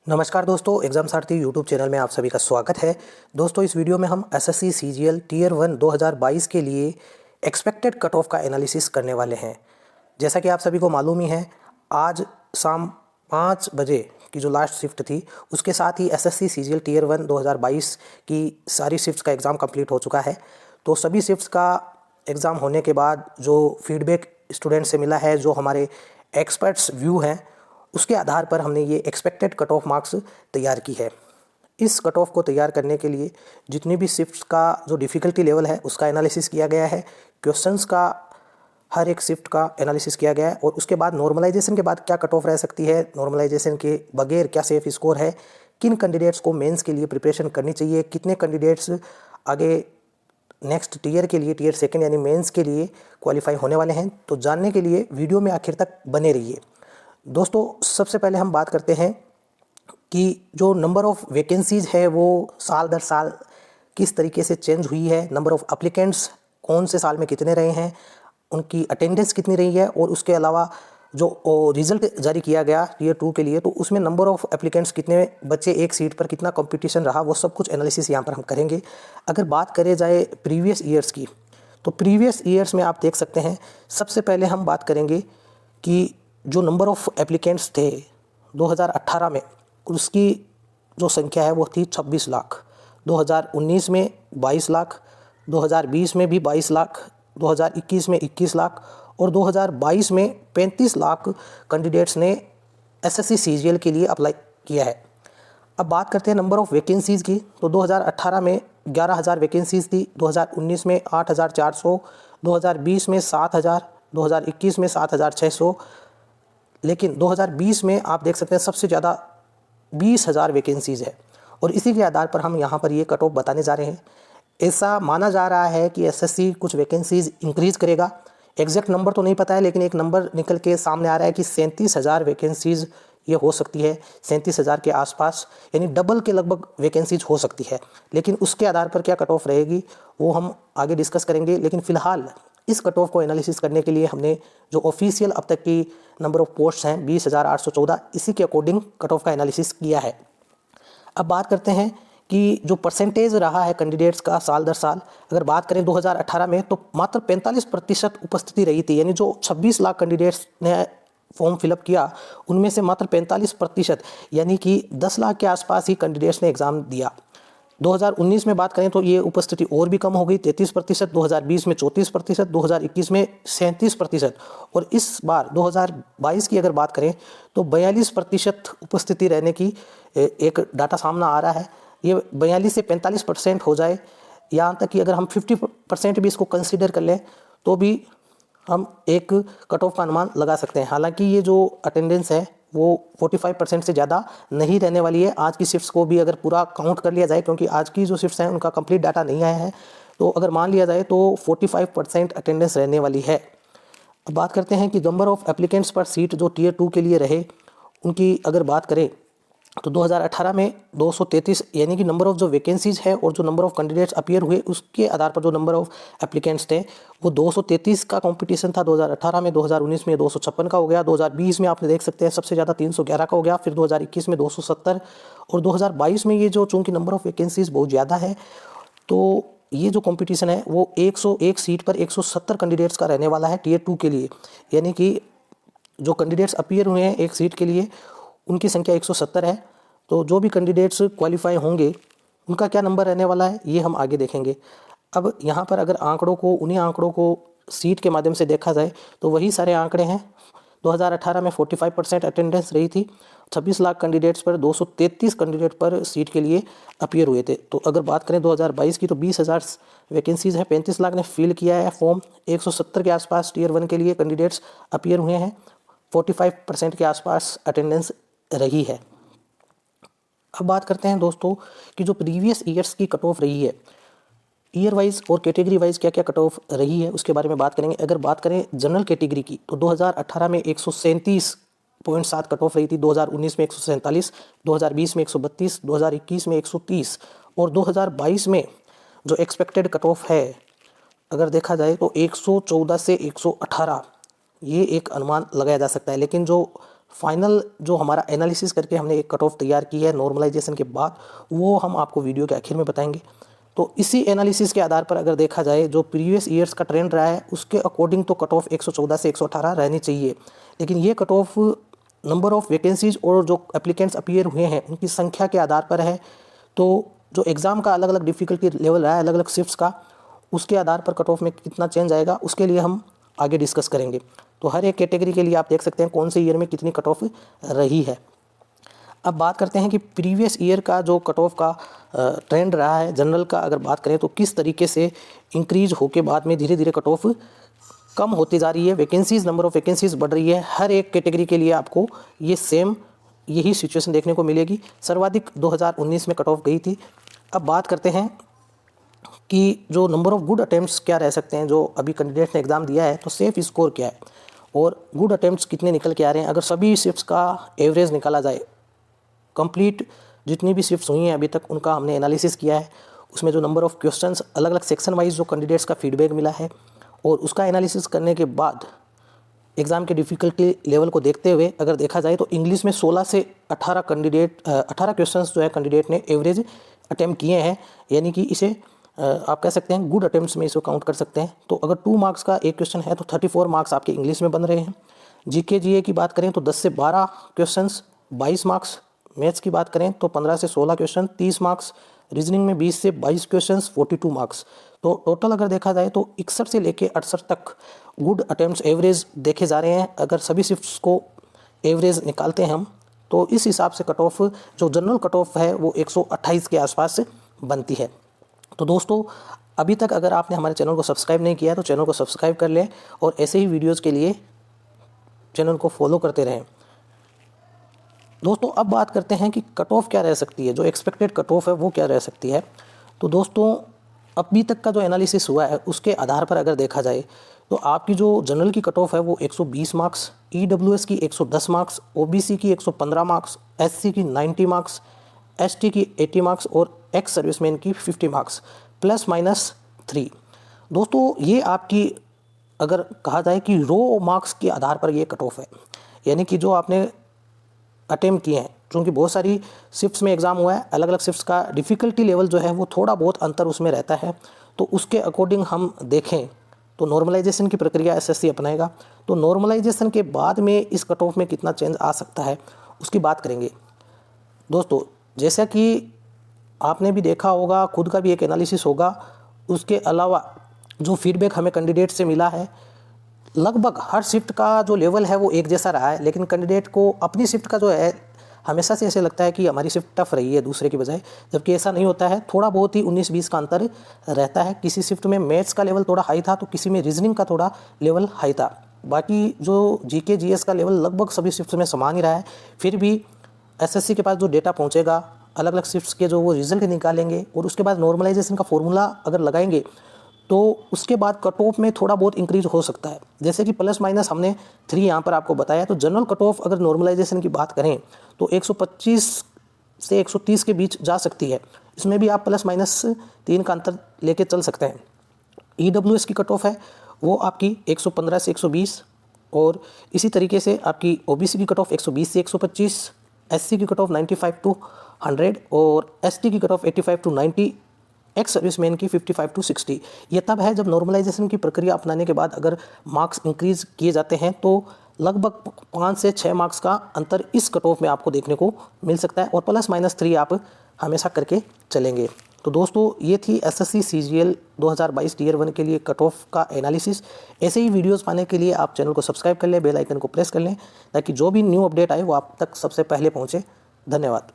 नमस्कार दोस्तों, एग्जाम सारथी YouTube channel में आप सभी का स्वागत है। दोस्तों, इस वीडियो में हम एसएससी सीजीएल टीयर 1 2022 के लिए एक्सपेक्टेड कट ऑफ का एनालिसिस करने वाले हैं। जैसा कि आप सभी को मालूम ही है, आज शाम 5 बजे की जो लास्ट शिफ्ट थी, उसके साथ ही एसएससी सीजीएल टीयर 1 2022 की सारी शिफ्ट्स का एग्ज़ाम कंप्लीट हो चुका है। तो सभी शिफ्ट्स का एग्ज़ाम होने के बाद जो फीडबैक स्टूडेंट से मिला है, जो हमारे एक्सपर्ट्स व्यू हैं, उसके आधार पर हमने ये एक्सपेक्टेड कट ऑफ मार्क्स तैयार की है। इस कट ऑफ को तैयार करने के लिए जितनी भी शिफ्ट्स का जो डिफ़िकल्टी लेवल है उसका एनालिसिस किया गया है, क्वेश्चंस का हर एक शिफ्ट का एनालिसिस किया गया है, और उसके बाद नॉर्मलाइजेशन के बाद क्या कट ऑफ रह सकती है, नॉर्मलाइजेशन के बगैर क्या सेफ स्कोर है, किन कैंडिडेट्स को मेंस के लिए प्रिपरेशन करनी चाहिए, कितने कैंडिडेट्स आगे नेक्स्ट टीयर के लिए, टीयर सेकंड यानी मेंस के लिए क्वालिफाई होने वाले हैं। तो जानने के लिए वीडियो में आखिर तक बने रहिए। दोस्तों, सबसे पहले हम बात करते हैं कि जो नंबर ऑफ़ वैकेंसीज़ है वो साल दर साल किस तरीके से चेंज हुई है, नंबर ऑफ़ एप्लीकेंट्स कौन से साल में कितने रहे हैं, उनकी अटेंडेंस कितनी रही है, और उसके अलावा जो रिज़ल्ट जारी किया गया टीयर 2 के लिए, तो उसमें नंबर ऑफ़ एप्लीकेंट्स कितने बच्चे एक सीट पर, कितना कंपटीशन रहा, वो सब कुछ एनालिसिस यहाँ पर हम करेंगे। अगर बात करें जाए प्रीवियस ईयर्स की, तो प्रीवियस ईयर्स में आप देख सकते हैं, सबसे पहले हम बात करेंगे कि जो नंबर ऑफ़ एप्लीकेंट्स थे 2018 में, उसकी जो संख्या है वो थी 26 लाख, 2019 में 22 लाख, 2020 में भी 22 लाख, 2021 में 21 लाख और 2022 में 35 लाख कैंडिडेट्स ने एसएससी सीजीएल के लिए अप्लाई किया है। अब बात करते हैं नंबर ऑफ़ वैकेंसीज़ की, तो 2018 में 11,000 वैकेंसीज़ थी, 2019 में 8,400, 2020 में 7,000, 2021 में 7,600, लेकिन 2020 में आप देख सकते हैं सबसे ज़्यादा 20,000 वैकेंसीज़ है, और इसी के आधार पर हम यहाँ पर ये कट ऑफ बताने जा रहे हैं। ऐसा माना जा रहा है कि एसएससी कुछ वैकेंसीज़ इंक्रीज़ करेगा। एग्जैक्ट नंबर तो नहीं पता है, लेकिन एक नंबर निकल के सामने आ रहा है कि 37,000 वैकेंसीज़ ये हो सकती है, 37,000 के आसपास, यानी डबल के लगभग वैकेंसीज हो सकती है। लेकिन उसके आधार पर क्या कट ऑफ रहेगी वो हम आगे डिस्कस करेंगे। लेकिन फ़िलहाल इस कट ऑफ को एनालिसिस करने के लिए हमने जो ऑफिशियल अब तक की नंबर ऑफ़ पोस्ट हैं 20,814, इसी के अकॉर्डिंग कट ऑफ का एनालिसिस किया है। अब बात करते हैं कि जो परसेंटेज रहा है कैंडिडेट्स का साल दर साल, अगर बात करें 2018 में, तो मात्र 45% उपस्थिति रही थी, यानी जो 26 लाख कैंडिडेट्स ने फॉर्म फिलअप किया, उनमें से मात्र 45%, यानी कि 10 लाख के आसपास ही कैंडिडेट्स ने एग्ज़ाम दिया। 2019 में बात करें तो ये उपस्थिति और भी कम हो गई, 33%, 2020 में 34%, 2021 में 37%, और इस बार 2022 की अगर बात करें तो 42% उपस्थिति रहने की एक डाटा सामने आ रहा है। ये 42 से 45% हो जाए, यहाँ तक कि अगर हम 50% भी इसको कंसिडर कर लें तो भी हम एक कट ऑफ का अनुमान लगा सकते हैं। हालांकि ये जो अटेंडेंस है वो 45% से ज़्यादा नहीं रहने वाली है। आज की शिफ्ट्स को भी अगर पूरा काउंट कर लिया जाए, क्योंकि आज की जो शिफ्ट्स हैं उनका कंप्लीट डाटा नहीं आया है, तो अगर मान लिया जाए तो 45% अटेंडेंस रहने वाली है। अब बात करते हैं कि नंबर ऑफ़ एप्लीकेंट्स पर सीट जो टीयर 2 के लिए रहे, उनकी अगर बात करें तो 2018 में 233, यानी कि नंबर ऑफ़ जो वैकेंसीज़ है और जो नंबर ऑफ़ कैंडिडेट्स अपीयर हुए, उसके आधार पर जो नंबर ऑफ़ एप्लीकेंट्स थे वो 233 का कंपटीशन था 2018 में, 2019 में 256 का हो गया, 2020 में आपने देख सकते हैं सबसे ज़्यादा 311 का हो गया, फिर 2021 में 270, और 2022 में ये जो चूँकि नंबर ऑफ़ वैकेंसीज़ बहुत ज़्यादा है, तो ये जो कंपटीशन है वो 101 सीट पर 170 कैंडिडेट्स का रहने वाला है टीयर 2 के लिए। यानी कि जो कैंडिडेट्स अपीयर हुए हैं एक सीट के लिए, उनकी संख्या 170 है। तो जो भी कैंडिडेट्स क्वालिफाई होंगे उनका क्या नंबर रहने वाला है ये हम आगे देखेंगे। अब यहाँ पर अगर उन्हीं आंकड़ों को सीट के माध्यम से देखा जाए तो वही सारे आंकड़े हैं। 2018 में 45% अटेंडेंस रही थी, 26 लाख कैंडिडेट्स पर 233 कैंडिडेट पर सीट के लिए अपीयर हुए थे। तो अगर बात करें 2022 की तो 20,000 वैकेंसीज़ है, 35 लाख ने फिल किया है फॉर्म, 170 के आसपास टीयर 1 के लिए कैंडिडेट्स अपीयर हुए हैं, 45% के आसपास अटेंडेंस रही है। अब बात करते हैं दोस्तों कि जो प्रीवियस ईयर्स की कट ऑफ रही है, ईयर वाइज और कैटेगरी वाइज क्या क्या कट ऑफ रही है उसके बारे में बात करेंगे। अगर बात करें जनरल कैटेगरी की तो 2018 में 137.7 कट ऑफ रही थी, 2019 में 147, 2020 में 132, 2021 में 130, और 2022 में जो एक्सपेक्टेड कट ऑफ है अगर देखा जाए तो 114 से 118, ये एक अनुमान लगाया जा सकता है। लेकिन जो फाइनल जो हमारा एनालिसिस करके हमने एक कट ऑफ तैयार की है नॉर्मलाइजेशन के बाद, वो हम आपको वीडियो के आखिर में बताएंगे। तो इसी एनालिसिस के आधार पर अगर देखा जाए जो प्रीवियस ईयर्स का ट्रेंड रहा है उसके अकॉर्डिंग तो कट ऑफ 114 से 118 रहनी चाहिए, लेकिन ये cut off number of vacancies और जो एप्लीकेंट्स अपीयर हुए हैं उनकी संख्या के आधार पर है। तो जो एग्ज़ाम का अलग अलग डिफ़िकल्टी लेवल रहा है अलग अलग शिफ्ट्स का, उसके आधार पर कट ऑफ में कितना चेंज आएगा उसके लिए हम आगे डिस्कस करेंगे। तो हर एक कैटेगरी के लिए आप देख सकते हैं कौन से ईयर में कितनी कट ऑफ रही है। अब बात करते हैं कि प्रीवियस ईयर का जो कट ऑफ का ट्रेंड रहा है जनरल का, अगर बात करें तो किस तरीके से इंक्रीज होके बाद में धीरे धीरे कट ऑफ कम होती जा रही है, वैकेंसीज़ नंबर ऑफ़ वैकेंसीज़ बढ़ रही है। हर एक कैटेगरी के लिए आपको ये सेम यही सिचुएशन देखने को मिलेगी। सर्वाधिक 2019 में कट ऑफ गई थी। अब बात करते हैं कि जो नंबर ऑफ़ गुड अटेम्प्ट्स क्या रह सकते हैं, जो अभी कैंडिडेट ने एग्ज़ाम दिया है तो सेफ स्कोर क्या है और गुड अटेम्प्ट्स कितने निकल के आ रहे हैं। अगर सभी शिफ्ट्स का एवरेज निकाला जाए, कंप्लीट जितनी भी शिफ्ट्स हुई हैं अभी तक उनका हमने एनालिसिस किया है, उसमें जो नंबर ऑफ़ क्वेश्चंस अलग अलग सेक्शन वाइज जो कैंडिडेट्स का फीडबैक मिला है और उसका एनालिसिस करने के बाद एग्ज़ाम के डिफ़िकल्टी लेवल को देखते हुए अगर देखा जाए तो इंग्लिश में 16 से 18 क्वेश्चंस जो है कैंडिडेट ने एवरेज अटैम्प्ट किए हैं, यानी कि इसे आप कह सकते हैं गुड अटैम्प्ट्स में इसको काउंट कर सकते हैं। तो अगर 2 मार्क्स का एक क्वेश्चन है तो 34 मार्क्स आपके इंग्लिश में बन रहे हैं। जीके की बात करें तो 10 से 12 क्वेश्चंस 22 मार्क्स, मैथ्स की बात करें तो 15 से 16 क्वेश्चन 30 मार्क्स, रीजनिंग में 20 से 22 क्वेश्चंस 42 मार्क्स। तो टोटल अगर देखा जाए तो 61 से लेके 68 तक गुड अटेम्प्ट्स एवरेज देखे जा रहे हैं। अगर सभी शिफ्ट्स को एवरेज निकालते हैं हम तो इस हिसाब से कट ऑफ जो जनरल कट ऑफ है वो 128 के आसपास बनती है। तो दोस्तों अभी तक अगर आपने हमारे चैनल को सब्सक्राइब नहीं किया तो चैनल को सब्सक्राइब कर लें और ऐसे ही वीडियोज़ के लिए चैनल को फॉलो करते रहें। दोस्तों अब बात करते हैं कि कट ऑफ क्या रह सकती है, जो एक्सपेक्टेड कट ऑफ है वो क्या रह सकती है। तो दोस्तों अभी तक का जो एनालिसिस हुआ है उसके आधार पर अगर देखा जाए तो आपकी जो जनरल की कट ऑफ है वो 120 मार्क्स, EWS की 110 मार्क्स, OBC की 115 मार्क्स, SC की 90 मार्क्स, ST की 80 मार्क्स और एक्स सर्विसमैन की 50 मार्क्स ±3। दोस्तों ये आपकी अगर कहा जाए कि रो मार्क्स के आधार पर ये कट ऑफ है, यानी कि जो आपने अटेम्प्ट किए हैं, क्योंकि बहुत सारी शिफ्ट्स में एग्ज़ाम हुआ है, अलग अलग शिफ्ट्स का डिफ़िकल्टी लेवल जो है वो थोड़ा बहुत अंतर उसमें रहता है। तो उसके अकॉर्डिंग हम देखें तो नॉर्मलाइजेशन की प्रक्रिया SSC अपनाएगा। तो नॉर्मलाइजेशन के बाद में इस कट ऑफ में कितना चेंज आ सकता है उसकी बात करेंगे। दोस्तों जैसा कि आपने भी देखा होगा, खुद का भी एक एनालिसिस होगा, उसके अलावा जो फीडबैक हमें कैंडिडेट से मिला है लगभग हर शिफ्ट का जो लेवल है वो एक जैसा रहा है, लेकिन कैंडिडेट को अपनी शिफ्ट का जो है हमेशा से ऐसे लगता है कि हमारी शिफ्ट टफ रही है दूसरे की बजाय, जबकि ऐसा नहीं होता है। थोड़ा बहुत ही 19-20 का अंतर रहता है। किसी शिफ्ट में मैथ्स का लेवल थोड़ा हाई था तो किसी में रीजनिंग का थोड़ा लेवल हाई था। बाकी जो GK GS का लेवल लगभग सभी शिफ्ट में समान ही रहा है। फिर भी SSC के पास जो डेटा पहुँचेगा, अलग अलग शिफ्ट्स के जो वो रिजल्ट निकालेंगे और उसके बाद नॉर्मलाइजेशन का फॉर्मूला अगर लगाएंगे तो उसके बाद कट ऑफ में थोड़ा बहुत इंक्रीज हो सकता है। जैसे कि प्लस माइनस हमने 3 यहाँ पर आपको बताया। तो जनरल कट ऑफ अगर नॉर्मलाइजेशन की बात करें तो 125 से 130 के बीच जा सकती है। इसमें भी आप प्लस माइनस 3 का अंतर लेके चल सकते हैं। EWS की कट ऑफ है वो आपकी 115 से 120 और इसी तरीके से आपकी OBC की कट ऑफ 120 से 125, SC की कट ऑफ 95 to 100 और ST की cut off 85 to 90, ex serviceman की 55 to 60। ये तब है जब नॉर्मलाइजेशन की प्रक्रिया अपनाने के बाद अगर मार्क्स इंक्रीज़ किए जाते हैं तो लगभग 5 से 6 मार्क्स का अंतर इस कट ऑफ में आपको देखने को मिल सकता है और +-3 आप हमेशा करके चलेंगे। तो दोस्तों ये थी SSC CGL 2022 Tier 1 के लिए कट ऑफ का एनालिसिस। ऐसे ही वीडियोस पाने के लिए आप चैनल को सब्सक्राइब कर लें, बेल आइकन को प्रेस कर लें ताकि जो भी न्यू अपडेट आए वो आप तक सबसे पहले पहुँचे। धन्यवाद।